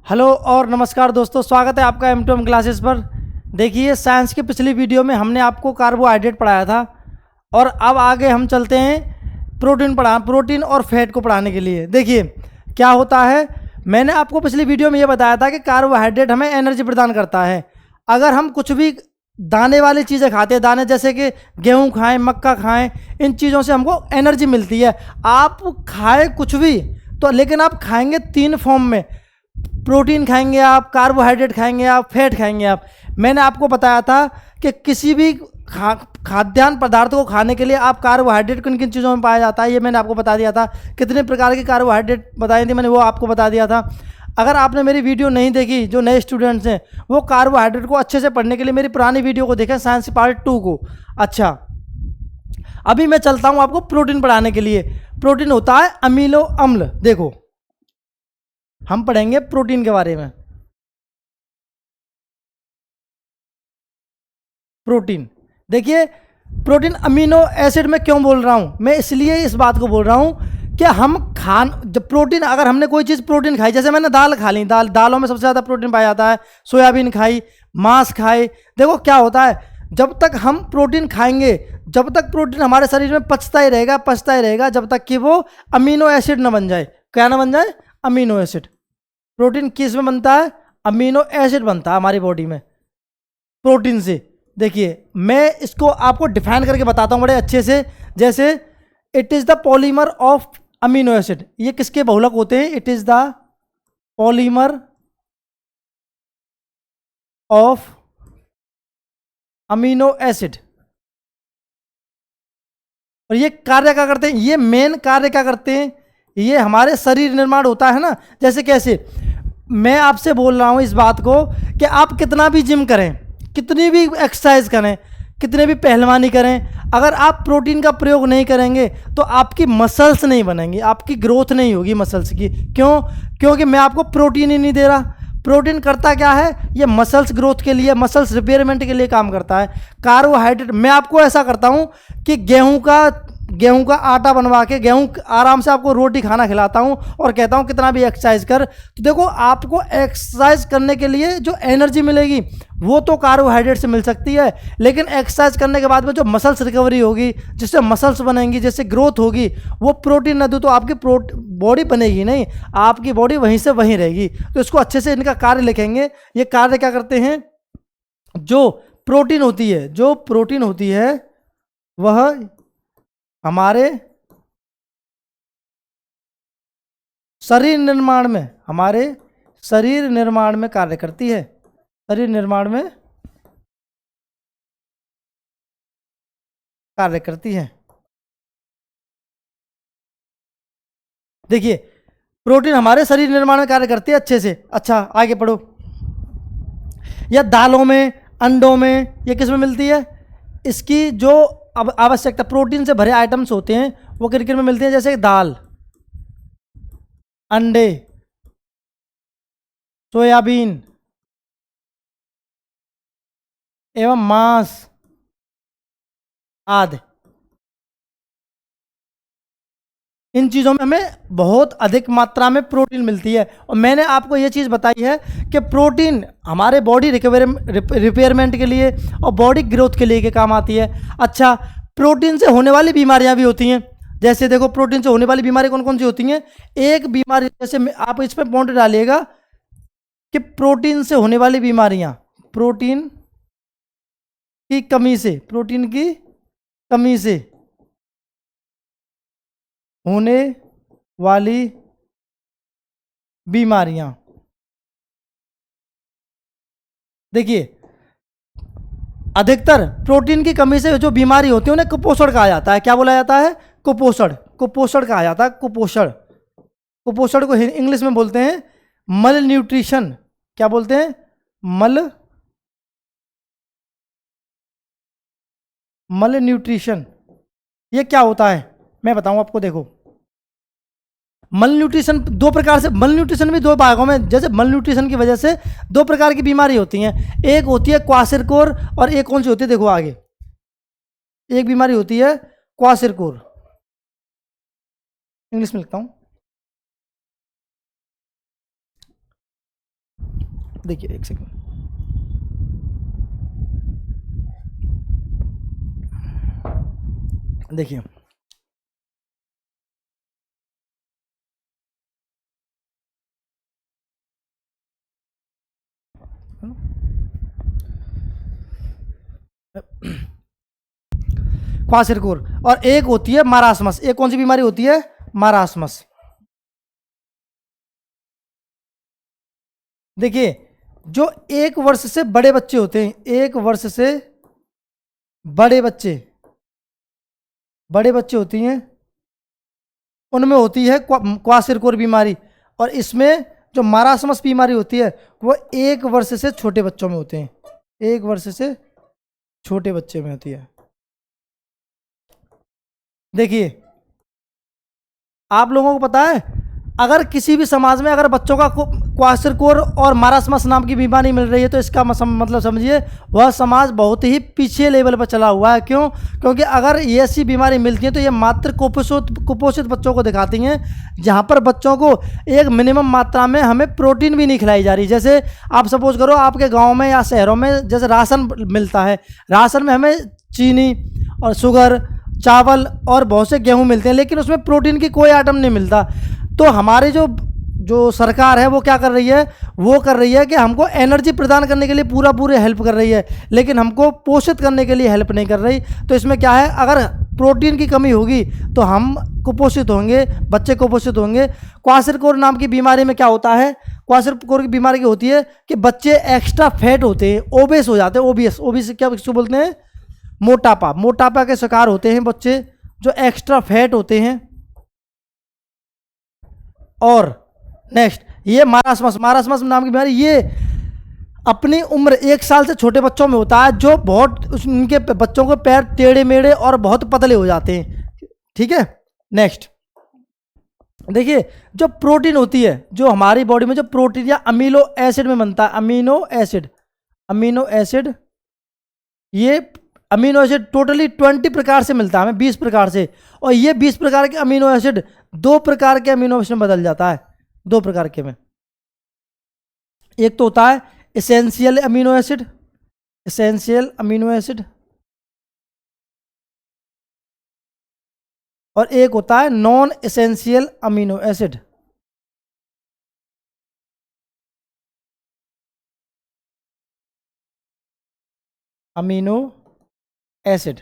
Hello और नमस्कार दोस्तों, स्वागत है आपका M2M क्लासेस पर। देखिए, साइंस की पिछली वीडियो में हमने आपको कार्बोहाइड्रेट पढ़ाया था और अब आगे हम चलते हैं प्रोटीन और फैट को पढ़ाने के लिए। देखिए क्या होता है, मैंने आपको पिछली वीडियो में ये बताया था कि कार्बोहाइड्रेट हमें एनर्जी प्रदान करता है। अगर हम कुछ भी दाने वाली चीज़ें खाते हैं, दाने जैसे कि गेहूँ खाएं, मक्का खाएं, इन चीज़ों से हमको एनर्जी मिलती है। आप खाएं कुछ भी तो, लेकिन आप खाएंगे तीन फॉर्म में, प्रोटीन खाएंगे आप, कार्बोहाइड्रेट खाएंगे आप, फैट खाएंगे आप। मैंने आपको बताया था कि किसी भी खाद्यान्न पदार्थों को खाने के लिए आप कार्बोहाइड्रेट किन किन चीज़ों में पाया जाता है, ये मैंने आपको बता दिया था। कितने प्रकार के कार्बोहाइड्रेट बताए थे मैंने, वो आपको बता दिया था। अगर आपने मेरी वीडियो नहीं देखी, जो नए स्टूडेंट्स हैं वो कार्बोहाइड्रेट को अच्छे से पढ़ने के लिए मेरी पुरानी वीडियो को देखें, साइंस पार्ट 2 को। अच्छा, अभी मैं चलता हूँ आपको प्रोटीन पढ़ाने के लिए। प्रोटीन होता है अमीनो अम्ल। देखो, हम पढ़ेंगे प्रोटीन के बारे में। प्रोटीन, देखिए, प्रोटीन अमीनो एसिड में क्यों बोल रहा हूं मैं, इसलिए इस बात को बोल रहा हूं कि हम जब प्रोटीन, अगर हमने कोई चीज़ प्रोटीन खाई, जैसे मैंने दाल खा ली, दालों में सबसे ज़्यादा प्रोटीन पाया जाता है। सोयाबीन खाई, मांस खाए, देखो क्या होता है, जब तक हम प्रोटीन खाएंगे, जब तक प्रोटीन हमारे शरीर में पचता ही रहेगा, जब तक कि वो अमीनो एसिड ना बन जाए। क्या ना बन जाए? Amino acid. प्रोटीन किस में बनता है? अमीनो एसिड बनता है हमारी बॉडी में प्रोटीन से। देखिए, मैं इसको आपको डिफाइन करके बताता हूँ बड़े अच्छे से। जैसे it is the polymer of amino acid, ये किसके बहुलक होते हैं? It is the polymer of amino acid. और ये कार्य क्या करते हैं? ये मेन कार्य क्या करते हैं? ये हमारे शरीर निर्माण होता है ना। जैसे कैसे, मैं आपसे बोल रहा हूं इस बात को कि आप कितना भी जिम करें, कितनी भी एक्सरसाइज करें, कितने भी पहलवानी करें, अगर आप प्रोटीन का प्रयोग नहीं करेंगे तो आपकी मसल्स नहीं बनेंगी, आपकी ग्रोथ नहीं होगी मसल्स की। क्यों? क्योंकि मैं आपको प्रोटीन ही नहीं दे रहा। प्रोटीन करता क्या है? ये मसल्स ग्रोथ के लिए, मसल्स रिपेयरमेंट के लिए काम करता है। कार्बोहाइड्रेट, मैं आपको ऐसा करता हूं कि गेहूं का आटा बनवा के, गेहूं आराम से आपको रोटी खाना खिलाता हूं और कहता हूं कितना भी एक्सरसाइज कर। तो देखो, आपको एक्सरसाइज करने के लिए जो एनर्जी मिलेगी वो तो कार्बोहाइड्रेट से मिल सकती है, लेकिन एक्सरसाइज करने के बाद में जो मसल्स रिकवरी होगी, जिससे मसल्स बनेंगी, जिससे ग्रोथ होगी, वो प्रोटीन न दो तो आपकी बॉडी बनेगी नहीं, आपकी बॉडी वहीं से वहीं रहेगी। तो इसको अच्छे से इनका कार्य लिखेंगे। ये कार्य क्या करते हैं? जो प्रोटीन होती है वह हमारे शरीर निर्माण में कार्य करती है। शरीर निर्माण में कार्य करती है। देखिए, प्रोटीन हमारे शरीर निर्माण में कार्य करती है अच्छे से। अच्छा, आगे पढ़ो। यह दालों में, अंडों में, ये किस में मिलती है? इसकी जो अब आवश्यकता, प्रोटीन से भरे आइटम्स होते हैं वो किन किन में मिलते हैं? जैसे दाल, अंडे, सोयाबीन एवं मांस आदि। इन चीज़ों में हमें बहुत अधिक मात्रा में प्रोटीन मिलती है। और मैंने आपको ये चीज़ बताई है कि प्रोटीन हमारे बॉडी रिपेयरमेंट के लिए और बॉडी ग्रोथ के लिए के काम आती है। अच्छा, प्रोटीन से होने वाली बीमारियां भी होती हैं। जैसे देखो, प्रोटीन से होने वाली बीमारी कौन कौन सी होती हैं? एक बीमारी, जैसे आप इस पर पॉइंट डालिएगा कि प्रोटीन से होने वाली बीमारियां, प्रोटीन की कमी से होने वाली बीमारियां। देखिए, अधिकतर प्रोटीन की कमी से जो बीमारी होती है उन्हें कुपोषण कहा जाता है। क्या बोला जाता है? कुपोषण। कुपोषण कहा जाता है, कुपोषण। कुपोषण को इंग्लिश में बोलते हैं मल न्यूट्रिशन। क्या बोलते हैं? मल न्यूट्रिशन। ये क्या होता है मैं बताऊं आपको। देखो, मल न्यूट्रिशन दो प्रकार से, मल न्यूट्रिशन भी दो भागों में, जैसे मल न्यूट्रिशन की वजह से दो प्रकार की बीमारी होती हैं। एक होती है क्वाशिरकोर और एक कौन सी होती है? देखो आगे, एक बीमारी होती है क्वाशिरकोर। इंग्लिश में लिखता हूं, देखिए एक सेकंड, देखिए क्वासिरकोर, और एक होती है मारास्मस। एक कौन सी बीमारी होती है? मारास्मस। देखिए जो 1 वर्ष से बड़े बच्चे होते हैं, 1 वर्ष से बड़े बच्चे, बड़े बच्चे होती हैं, उनमें होती है क्वासिरकोर बीमारी। और इसमें जो मारास्मस बीमारी होती है वो 1 वर्ष से छोटे बच्चों में होते हैं, 1 वर्ष से छोटे बच्चे में होती है। देखिए आप लोगों को पता है, अगर किसी भी समाज में अगर बच्चों का क्वासिरकोर और मारास्मस नाम की बीमारी मिल रही है तो इसका मतलब समझिए वह समाज बहुत ही पीछे लेवल पर चला हुआ है। क्यों? क्योंकि अगर ये ऐसी बीमारी मिलती है तो ये मात्र कुपोषित बच्चों को दिखाती हैं, जहाँ पर बच्चों को एक मिनिमम मात्रा में हमें प्रोटीन भी नहीं खिलाई जा रही। जैसे आप सपोज करो आपके गाँव में या शहरों में जैसे राशन मिलता है, राशन में हमें चीनी और शुगर, चावल और बहुत से गेहूं मिलते हैं, लेकिन उसमें प्रोटीन की कोई आइटम नहीं मिलता। तो हमारी जो सरकार है वो क्या कर रही है? वो कर रही है कि हमको एनर्जी प्रदान करने के लिए पूरे हेल्प कर रही है, लेकिन हमको पोषित करने के लिए हेल्प नहीं कर रही। तो इसमें क्या है, अगर प्रोटीन की कमी होगी तो हम कुपोषित होंगे, बच्चे कुपोषित होंगे। क्वासिरकोर नाम की बीमारी में क्या होता है? क्वासिरकोर की बीमारी की होती है कि बच्चे एक्स्ट्रा फैट होते हैं, ओबेस हो जाते हैं। ओबीएस क्या किसको बोलते हैं? मोटापा के शिकार होते हैं बच्चे जो एक्स्ट्रा फैट होते हैं। और नेक्स्ट ये मारास्मस नाम की बीमारी, ये अपनी उम्र 1 साल से छोटे बच्चों में होता है, जो बहुत उनके बच्चों के पैर टेढ़े मेढ़े और बहुत पतले हो जाते हैं। ठीक है, नेक्स्ट देखिए जो प्रोटीन होती है, जो हमारी बॉडी में जो प्रोटीन या अमीनो एसिड में बनता है, अमीनो एसिड, ये अमीनो एसिड टोटली 20 प्रकार से मिलता है हमें, 20 प्रकार से। और ये 20 प्रकार के अमीनो एसिड 2 प्रकार के अमीनो एसिड में बदल जाता है, 2 प्रकार के में। एक तो होता है एसेंशियल अमीनो एसिड, और एक होता है non essential amino acid. Amino acid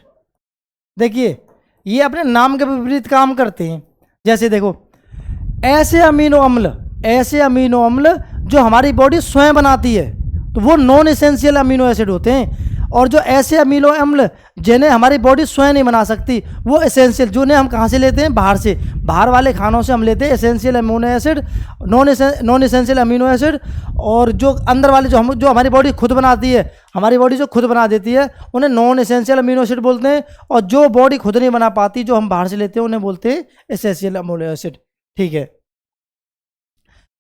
देखिए ये अपने नाम के विपरीत काम करते हैं। जैसे देखो ऐसे अमीनो अम्ल जो हमारी बॉडी स्वयं बनाती है तो वो नॉन एसेंशियल अमीनो एसिड होते हैं, और जो ऐसे अमीनो अम्ल जिन्हें हमारी बॉडी स्वयं नहीं बना सकती वो एसेंशियल, जिन्हें हम कहाँ से लेते हैं? बाहर से, बाहर वाले खानों से हम लेते हैं essential amino acid, non essential amino acid. और जो अंदर वाले जो हमारी बॉडी खुद बनाती है, हमारी बॉडी जो खुद बना देती है उन्हें नॉन एसेंशियल अमीनो एसिड बोलते हैं, और जो बॉडी खुद नहीं बना पाती जो हम बाहर से लेते हैं उन्हें बोलते हैं एसेंशियल अमीनो एसिड। ठीक है,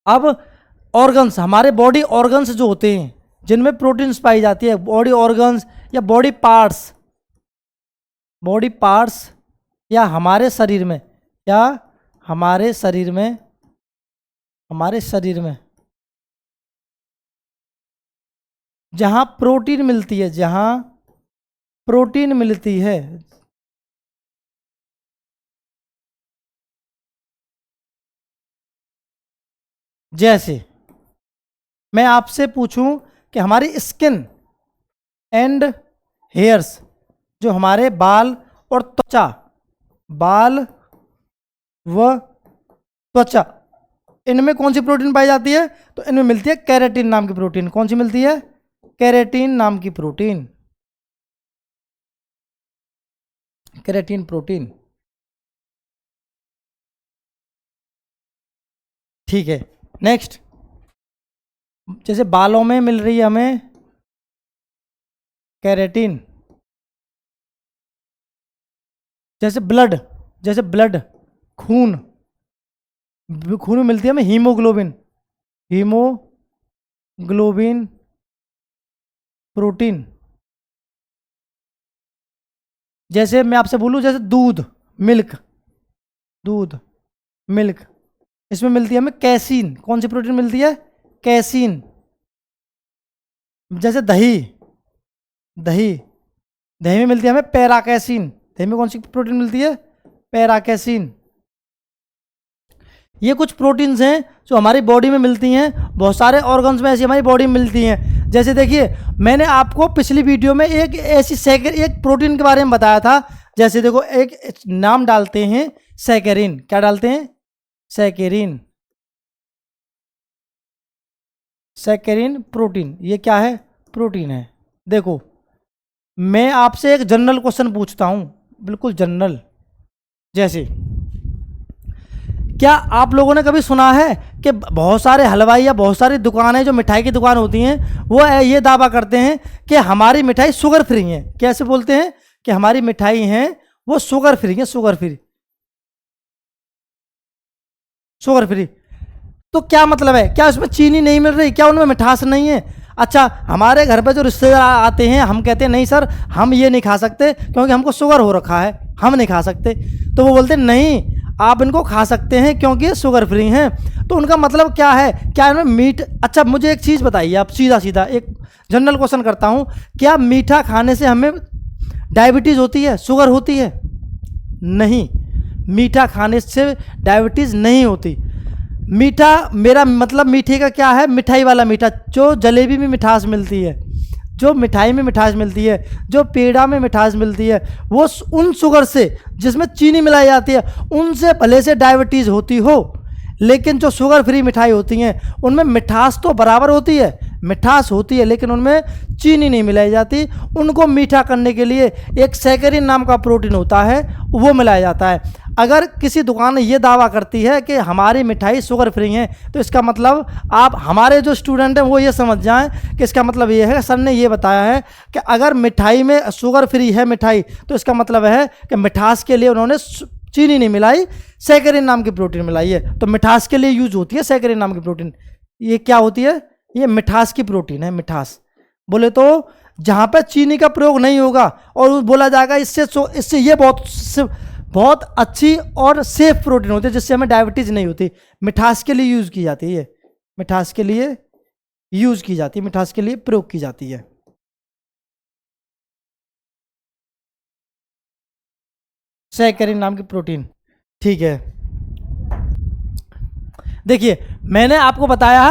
अब ऑर्गन्स, हमारे बॉडी ऑर्गन्स जो होते हैं जिनमें प्रोटीन्स पाई जाती है, बॉडी ऑर्गन्स या बॉडी पार्ट्स या हमारे शरीर में जहाँ प्रोटीन मिलती है, जैसे मैं आपसे पूछूं कि हमारी स्किन एंड हेयर्स, जो हमारे बाल और त्वचा, बाल व त्वचा, इनमें कौन सी प्रोटीन पाई जाती है? तो इनमें मिलती है केराटिन नाम की प्रोटीन। कौन सी मिलती है? केराटिन नाम की प्रोटीन, केराटिन प्रोटीन। ठीक है, नेक्स्ट जैसे बालों में मिल रही है हमें केराटिन, जैसे ब्लड खून में मिलती है हमें हीमोग्लोबिन प्रोटीन। जैसे मैं आपसे बोलूं, जैसे दूध मिल्क, इसमें मिलती है हमें कैसीन। कौन सी प्रोटीन मिलती है? कैसीन। जैसे दही, दही दही में मिलती है हमें पैराकैसिन। दही में कौन सी प्रोटीन मिलती है? पैराकैसिन। ये कुछ प्रोटीन्स हैं जो हमारी बॉडी में मिलती हैं, बहुत सारे ऑर्गन्स में ऐसी हमारी बॉडी में मिलती हैं। जैसे देखिए, मैंने आपको पिछली वीडियो में एक ऐसी एक प्रोटीन के बारे में बताया था। जैसे देखो, एक नाम डालते हैं सैकरिन। क्या डालते हैं? सैकरिन। Saccharin protein. ये क्या है? प्रोटीन है। देखो, मैं आपसे एक जनरल क्वेश्चन पूछता हूं, बिल्कुल जनरल। जैसे, क्या आप लोगों ने कभी सुना है कि बहुत सारे हलवाई या बहुत सारी दुकानें जो मिठाई की दुकान होती हैं वो ये दावा करते हैं कि हमारी मिठाई शुगर फ्री है? कैसे बोलते हैं कि हमारी मिठाई है वो शुगर फ्री है? Sugar free, sugar free. तो क्या मतलब है? क्या उसमें चीनी नहीं मिल रही? क्या उनमें मिठास नहीं है? अच्छा, हमारे घर पे जो रिश्तेदार आते हैं, हम कहते हैं नहीं सर हम ये नहीं खा सकते क्योंकि हमको शुगर हो रखा है, हम नहीं खा सकते। तो वो बोलते नहीं, आप इनको खा सकते हैं क्योंकि ये शुगर फ्री हैं। तो उनका मतलब क्या है? क्या इनमें मीठ? अच्छा, मुझे एक चीज़ बताइए आप, सीधा सीधा एक जनरल क्वेश्चन करता हूँ, क्या मीठा खाने से हमें डायबिटीज़ होती है, शुगर होती है? नहीं, मीठा खाने से डायबिटीज़ नहीं होती। मीठा, मेरा मतलब मीठे का क्या है? मिठाई वाला मीठा, जो जलेबी में मिठास मिलती है, जो मिठाई में मिठास मिलती है, जो पेड़ा में मिठास मिलती है, वो उन शुगर से जिसमें चीनी मिलाई जाती है उनसे भले से डायबिटीज़ होती हो, लेकिन जो शुगर फ्री मिठाई होती हैं उनमें मिठास तो बराबर होती है, मिठास होती है, लेकिन उनमें चीनी नहीं मिलाई जाती। उनको मीठा करने के लिए एक सैकरिन नाम का प्रोटीन होता है, वो मिलाया जाता है। अगर किसी दुकान ये दावा करती है कि हमारी मिठाई शुगर फ्री है, तो इसका मतलब आप, हमारे जो स्टूडेंट हैं वो ये समझ जाएं कि इसका मतलब ये है, सर ने ये बताया है कि अगर मिठाई में शुगर फ्री है मिठाई, तो इसका मतलब है कि मिठास के लिए उन्होंने चीनी नहीं मिलाई, सैकरिन नाम की प्रोटीन मिलाई है। तो मिठास के लिए यूज होती है सैकरिन नाम की प्रोटीन। ये क्या होती है? ये मिठास की प्रोटीन है। मिठास बोले तो जहाँ पर चीनी का प्रयोग नहीं होगा, और बोला जाएगा इससे ये बहुत अच्छी और सेफ प्रोटीन होती है, जिससे हमें डायबिटीज नहीं होती। मिठास के लिए यूज की जाती है, मिठास के लिए यूज की जाती है, मिठास के लिए प्रयोग की जाती है। सैकरिन नाम की प्रोटीन, ठीक है। देखिए, मैंने आपको बताया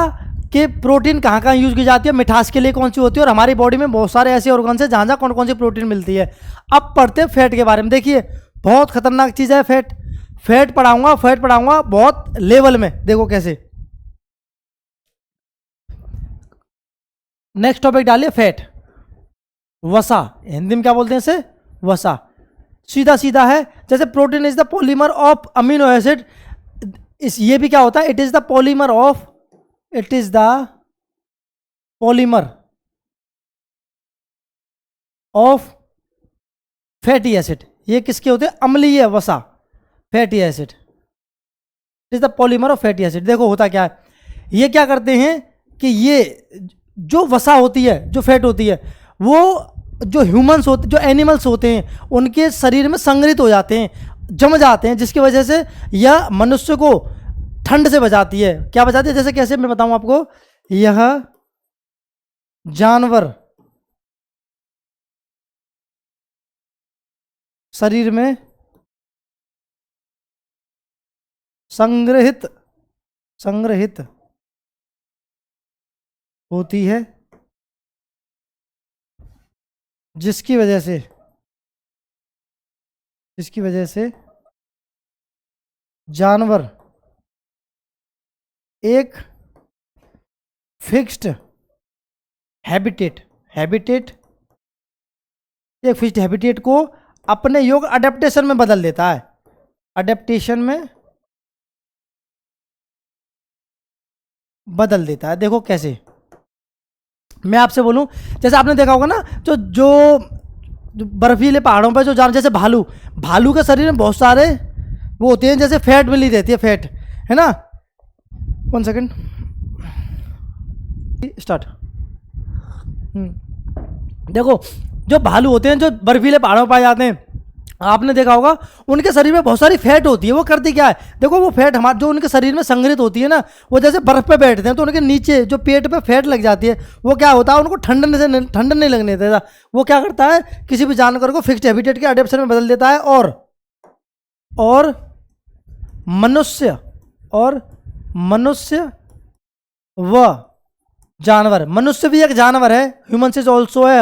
कि प्रोटीन कहाँ कहाँ यूज की जाती है, मिठास के लिए कौन सी होती है, और हमारी बॉडी में बहुत सारे ऐसे ऑर्गन्स हैं जहाँ जहाँ कौन कौन सी प्रोटीन मिलती है। अब पढ़ते हैं फैट के बारे में। देखिए, बहुत खतरनाक चीज़ है फैट। फैट पढ़ाऊंगा बहुत लेवल में। देखो कैसे, नेक्स्ट टॉपिक डालिए फैट। वसा, हिंदी में क्या बोलते हैं इसे? वसा। सीधा सीधा है, जैसे protein is the polymer of amino acid. इस ये भी क्या होता है? It is the polymer of, it is the polymer of fatty acid. ये किसके होते हैं? अम्लीय वसा, fatty acid. It is the polymer of fatty acid. देखो होता क्या है, ये क्या करते हैं कि ये जो वसा होती है, जो फैट होती है, वो जो ह्यूमंस होते, जो एनिमल्स होते हैं, उनके शरीर में संग्रहित हो जाते हैं, जम जाते हैं, जिसकी वजह से यह मनुष्य को ठंड से बचाती है। क्या बचाती है? जैसे कैसे मैं बताऊं आपको, यह जानवर शरीर में संग्रहित होती है, जिसकी वजह से जानवर एक फिक्स्ड हैबिटेट को अपने योग अडेप्टेशन में बदल देता है। अडेप्टेशन में बदल देता है। देखो कैसे, मैं आपसे बोलूं, जैसे आपने देखा होगा ना, जो बर्फीले पहाड़ों पर जो जानवर, जैसे भालू के शरीर में बहुत सारे वो होते हैं, जैसे फैट मिली रहती है, फैट, है ना। 1 सेकेंड, स्टार्ट। देखो, जो भालू होते हैं जो बर्फीले पहाड़ों पर पाए जाते हैं, आपने देखा होगा उनके शरीर में बहुत सारी फैट होती है। वो करती क्या है, देखो वो फैट हमारे जो उनके शरीर में संग्रहित होती है ना, वो जैसे बर्फ पे बैठते हैं तो उनके नीचे जो पेट पे फैट लग जाती है, वो क्या होता है उनको ठंडन नहीं लगने देता। वो क्या करता है, किसी भी जानवर को फिक्स्ड हैबिटेट के अडेप्शन में बदल देता है। और मनुष्य व जानवर, मनुष्य भी एक जानवर है, ह्यूमंस इज ऑल्सो है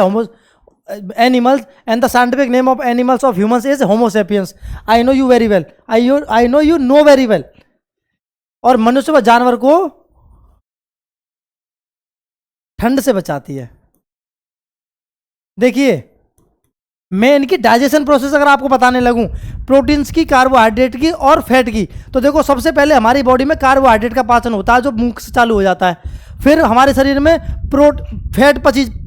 animals, and the scientific name of animals of humans is homo sapiens. I know you very well, I know you know very well. और मनुष्य व जानवर को ठंड से बचाती है। देखिए मैं इनकी डाइजेशन प्रोसेस अगर आपको बताने लगूं, प्रोटीन्स की, कार्बोहाइड्रेट की और फैट की, तो देखो सबसे पहले हमारी बॉडी में कार्बोहाइड्रेट का पाचन होता है जो मुंह से चालू हो जाता है। फिर हमारे शरीर में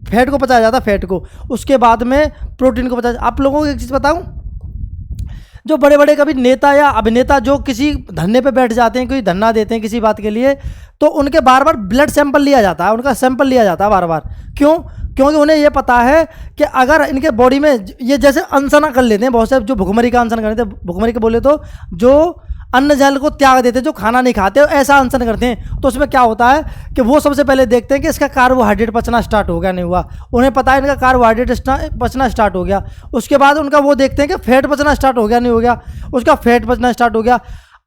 फैट को पचाया जाता है, फैट को। उसके बाद में प्रोटीन को पचाया। आप लोगों को एक चीज़ बताऊं, जो बड़े बड़े कभी नेता या अभिनेता जो किसी धरने पे बैठ जाते हैं, कोई धरना देते हैं किसी बात के लिए, तो उनके बार बार ब्लड सैंपल लिया जाता है, उनका सैंपल लिया जाता है बार बार। क्यों? क्योंकि उन्हें यह पता है कि अगर इनके बॉडी में ये जैसे अनशना कर लेते हैं, बहुत से जो भुखमरी का अनशन करते हैं, भुखमरी के बोले तो जो अन्न जल को त्याग देते हैं, जो खाना नहीं खाते ऐसा अनशन करते हैं, तो उसमें क्या होता है कि वो सबसे पहले देखते हैं कि इसका कार्बोहाइड्रेट पचना स्टार्ट हो गया नहीं हुआ। उन्हें पता है इनका कार्बोहाइड्रेट पचना स्टार्ट हो गया। उसके बाद उनका वो देखते हैं कि फैट पचना स्टार्ट हो गया नहीं हो गया, उसका फैट पचना स्टार्ट हो गया।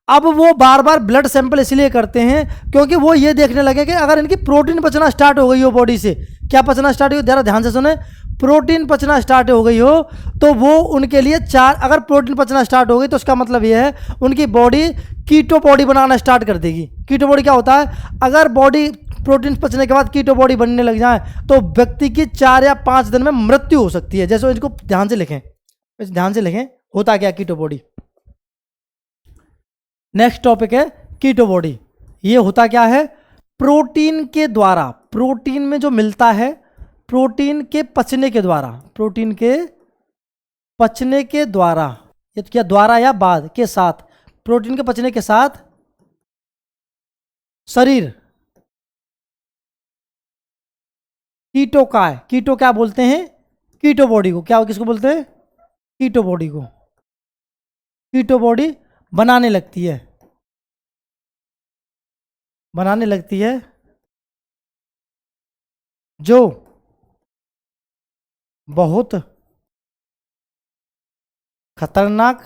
अब वो बार बार ब्लड सैंपल इसलिए करते हैं क्योंकि वो ये देखने लगे कि अगर इनकी प्रोटीन पचना स्टार्ट हो गई हो बॉडी से, क्या पचना स्टार्ट हो, जरा ध्यान से सुने, प्रोटीन पचना स्टार्ट हो गई हो तो वो उनके लिए अगर प्रोटीन पचना स्टार्ट हो गई तो उसका मतलब ये है उनकी बॉडी कीटो बॉडी बनाना स्टार्ट कर देगी। कीटो बॉडी क्या होता है, अगर बॉडी प्रोटीन पचने के बाद कीटो बॉडी बनने लग जाए तो व्यक्ति की 4 या 5 दिन में मृत्यु हो सकती है। जैसे इसको ध्यान से लिखें होता क्या कीटो बॉडी। नेक्स्ट टॉपिक है कीटो बॉडी। ये होता क्या है, प्रोटीन के द्वारा, प्रोटीन में जो मिलता है, प्रोटीन के पचने के द्वारा, प्रोटीन के पचने के द्वारा, ये तो क्या द्वारा या बाद के साथ, प्रोटीन के पचने के साथ शरीर कीटो का है। कीटो क्या बोलते हैं, कीटो बॉडी को। क्या किसको बोलते हैं, कीटो बॉडी को। कीटो बॉडी बनाने लगती है, जो बहुत खतरनाक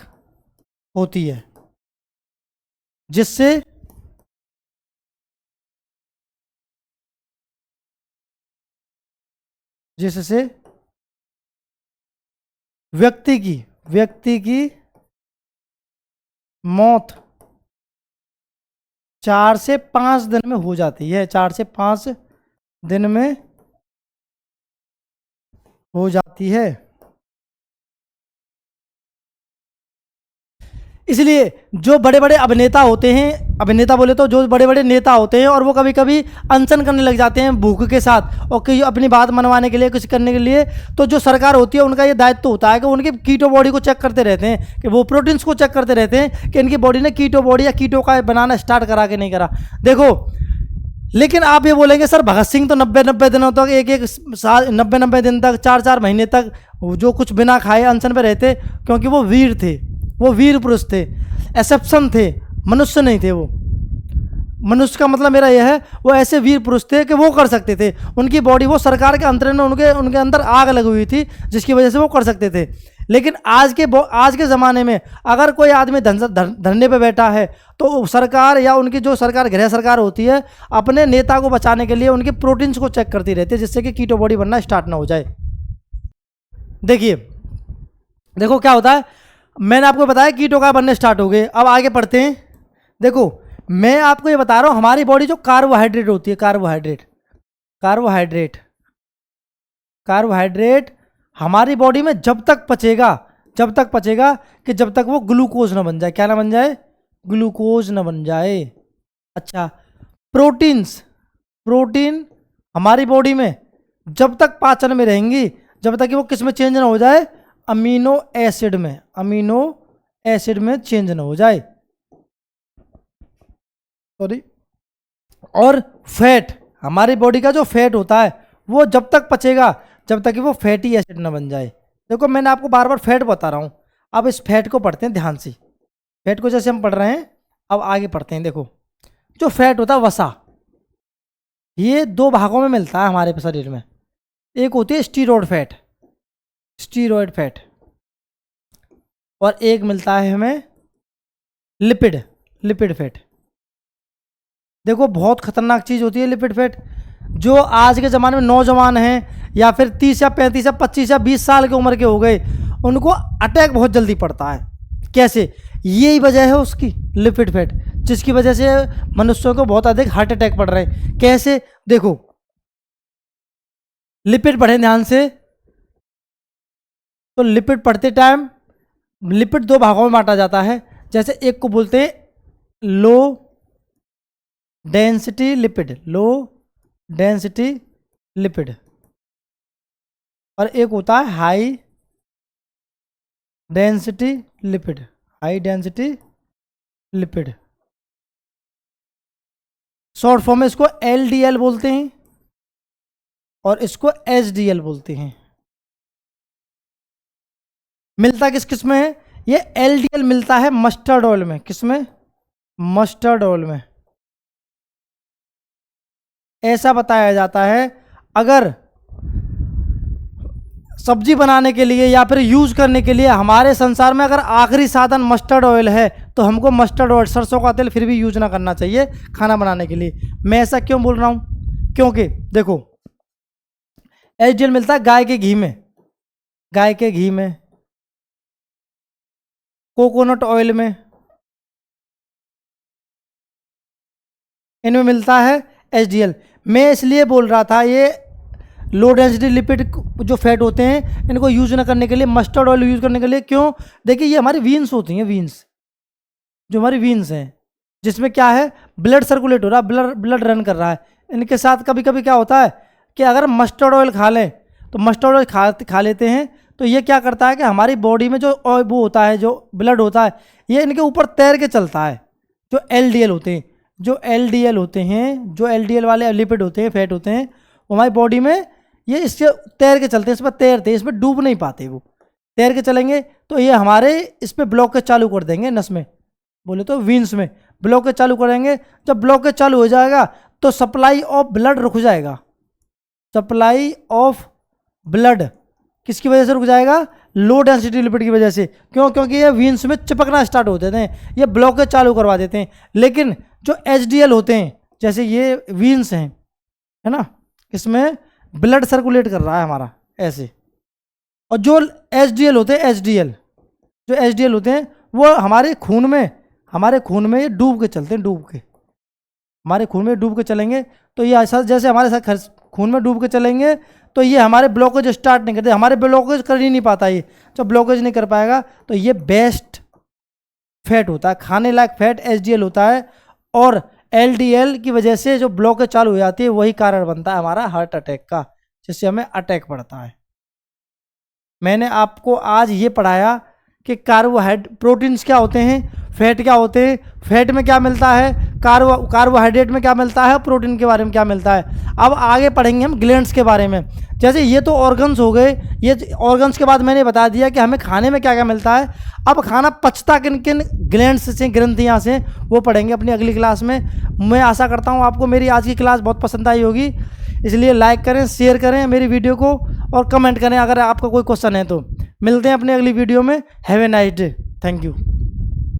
होती है, जिससे व्यक्ति की मौत 4 से 5 दिन में हो जाती है। 4 से 5 दिन में हो जाती है। इसलिए जो बड़े बड़े अभिनेता होते हैं, अभिनेता बोले तो जो बड़े बड़े नेता होते हैं, और वो कभी कभी अनशन करने लग जाते हैं भूख के साथ, और कि अपनी बात मनवाने के लिए, कुछ करने के लिए, तो जो सरकार होती है उनका ये दायित्व होता है कि उनकी कीटो बॉडी को चेक करते रहते हैं, कि वो प्रोटीन्स को चेक करते रहते हैं कि इनकी बॉडी ने कीटो बॉडी या कीटो का बनाना स्टार्ट करा कि नहीं करा। देखो, लेकिन आप ये बोलेंगे सर भगत सिंह तो 90 दिनों तक, एक साल 90 दिन तक, 4 महीने तक जो कुछ बिना खाए अनशन पे रहते, क्योंकि वो वीर थे, वो वीर पुरुष थे, एक्सेप्शन थे, मनुष्य नहीं थे वो। मनुष्य का मतलब मेरा यह है, वो ऐसे वीर पुरुष थे कि वो कर सकते थे। उनकी बॉडी, वो सरकार के अंतरण में उनके अंदर आग लगी हुई थी, जिसकी वजह से वो कर सकते थे। लेकिन आज के ज़माने में अगर कोई आदमी धरने पे बैठा है तो सरकार या उनकी जो सरकार, गृह सरकार होती है, अपने नेता को बचाने के लिए उनके प्रोटीन्स को चेक करती रहती है, जिससे कि कीटो बॉडी बनना स्टार्ट ना हो जाए। देखो क्या होता है, मैंने आपको बताया कीटो का बनने स्टार्ट हो गए। अब आगे पढ़ते हैं। देखो मैं आपको ये बता रहा हूँ, हमारी बॉडी जो कार्बोहाइड्रेट होती है, कार्बोहाइड्रेट हमारी बॉडी में जब तक पचेगा कि जब तक वो ग्लूकोज ना बन जाए। क्या ना बन जाए, ग्लूकोज ना बन जाए। अच्छा, प्रोटीन हमारी बॉडी में जब तक पाचन में रहेंगी, जब तक कि वो किस में चेंज ना हो जाए, अमीनो एसिड में चेंज ना हो जाए, सॉरी। और फैट, हमारी बॉडी का जो फैट होता है वो जब तक पचेगा जब तक कि वो फैटी एसिड ना बन जाए। देखो मैंने आपको बार बार फैट बता रहा हूँ, अब इस फैट को पढ़ते हैं ध्यान से। फैट को जैसे हम पढ़ रहे हैं, अब आगे पढ़ते हैं। देखो, जो फैट होता है वसा, ये दो भागों में मिलता है हमारे शरीर में। एक होती है स्टीरॉयड फैट, स्टीरॉयड फैट, और एक मिलता है हमें लिपिड, लिपिड फैट। देखो बहुत खतरनाक चीज़ होती है लिपिड फैट। जो आज के ज़माने में नौजवान हैं या फिर 30 या 35 या 25 या 20 साल की उम्र के हो गए, उनको अटैक बहुत जल्दी पड़ता है। कैसे? यही वजह है उसकी, लिपिड फैट, जिसकी वजह से मनुष्यों को बहुत अधिक हार्ट अटैक पड़ रहे हैं। कैसे? देखो, लिपिड पढ़े ध्यान से। तो लिपिड पढ़ते टाइम लिपिड दो भागों में बांटा जाता है। जैसे एक को बोलते हैं low density lipid, low density lipid, और एक होता है high density lipid, high density lipid. Short form में इसको एलडीएल बोलते हैं और इसको एचडीएल बोलते हैं। मिलता किस किस में है? ये एलडीएल मिलता है मस्टर्ड ऑयल में। किसमें? मस्टर्ड ऑयल में। ऐसा बताया जाता है, अगर सब्जी बनाने के लिए या फिर यूज करने के लिए हमारे संसार में अगर आखिरी साधन मस्टर्ड ऑयल है, तो हमको मस्टर्ड ऑयल, सरसों का तेल, फिर भी यूज ना करना चाहिए खाना बनाने के लिए। मैं ऐसा क्यों बोल रहा हूं? क्योंकि देखो, एचडीएल मिलता है गाय के घी में, गाय के घी में, कोकोनट ऑयल में, इनमें मिलता है एचडीएल। मैं इसलिए बोल रहा था, ये लो डेंसिटी लिपिड जो फैट होते हैं, इनको यूज ना करने के लिए, मस्टर्ड ऑयल यूज करने के लिए। क्यों? देखिए, ये हमारी वीन्स होती हैं, वीन्स, जो हमारी वीन्स हैं, जिसमें क्या है, ब्लड सर्कुलेट हो रहा है, ब्लड रन कर रहा है। इनके साथ कभी कभी क्या होता है कि अगर मस्टर्ड ऑयल खा लें, तो मस्टर्ड ऑयल खा लेते हैं, तो ये क्या करता है कि हमारी बॉडी में जो वो होता है, जो ब्लड होता है, ये इनके ऊपर तैर के चलता है। जो एलडीएल होते हैं, जो एलडीएल होते हैं, जो एलडीएल वाले लिपिड होते हैं, फैट होते हैं, वो हमारी बॉडी में ये इससे तैर के चलते हैं, इस पर तैरते हैं, इसमें डूब नहीं पाते। वो तैर के चलेंगे तो ये हमारे इस पर ब्लॉकेज चालू कर देंगे, नस में बोले तो वीन्स में ब्लॉकेज चालू करेंगे। जब ब्लॉकेज चालू हो जाएगा तो सप्लाई ऑफ ब्लड रुक जाएगा। सप्लाई ऑफ ब्लड किसकी वजह से रुक जाएगा? लो डेंसिटी लिपिड की वजह से। क्यों? क्योंकि ये वीन्स में चिपकना स्टार्ट हो देते हैं, ये ब्लॉकेज चालू करवा देते हैं। लेकिन जो एचडीएल होते हैं, जैसे ये वीन्स हैं, है ना, इसमें ब्लड सर्कुलेट कर रहा है हमारा ऐसे, और जो एचडीएल होते हैं, एचडीएल, जो एचडीएल होते हैं, वो हमारे खून में ये डूब के चलते हैं, डूब के, हमारे खून में डूब के चलेंगे। तो ये ऐसा, जैसे हमारे साथ खून में डूब के चलेंगे, तो ये हमारे ब्लॉकेज स्टार्ट नहीं करते, हमारे ब्लॉकेज कर ही नहीं पाता। ये जब ब्लॉकेज नहीं कर पाएगा, तो ये बेस्ट फैट होता है, खाने लायक फैट एचडीएल होता है। और एलडीएल की वजह से जो ब्लॉकेज चालू हो जाती है, वही कारण बनता है हमारा हार्ट अटैक का, जिससे हमें अटैक पड़ता है। मैंने आपको आज ये पढ़ाया कि प्रोटीन्स क्या होते हैं, फैट क्या होते हैं, फैट में क्या मिलता है, कार्बोहाइड्रेट में क्या मिलता है, प्रोटीन के बारे में क्या मिलता है। अब आगे पढ़ेंगे हम ग्लैंड्स के बारे में। जैसे ये तो ऑर्गन्स हो गए, ये ऑर्गन्स के बाद मैंने बता दिया कि हमें खाने में क्या क्या मिलता है। अब खाना पचता किन किन ग्लैंड्स से, ग्रंथियाँ से, वो पढ़ेंगे अपनी अगली क्लास में। मैं आशा करता हूँ आपको मेरी आज की क्लास बहुत पसंद आई होगी, इसलिए लाइक करें, शेयर करें मेरी वीडियो को, और कमेंट करें अगर आपका कोई क्वेश्चन है तो। मिलते हैं अपनी अगली वीडियो में। Have a nice day. Thank you.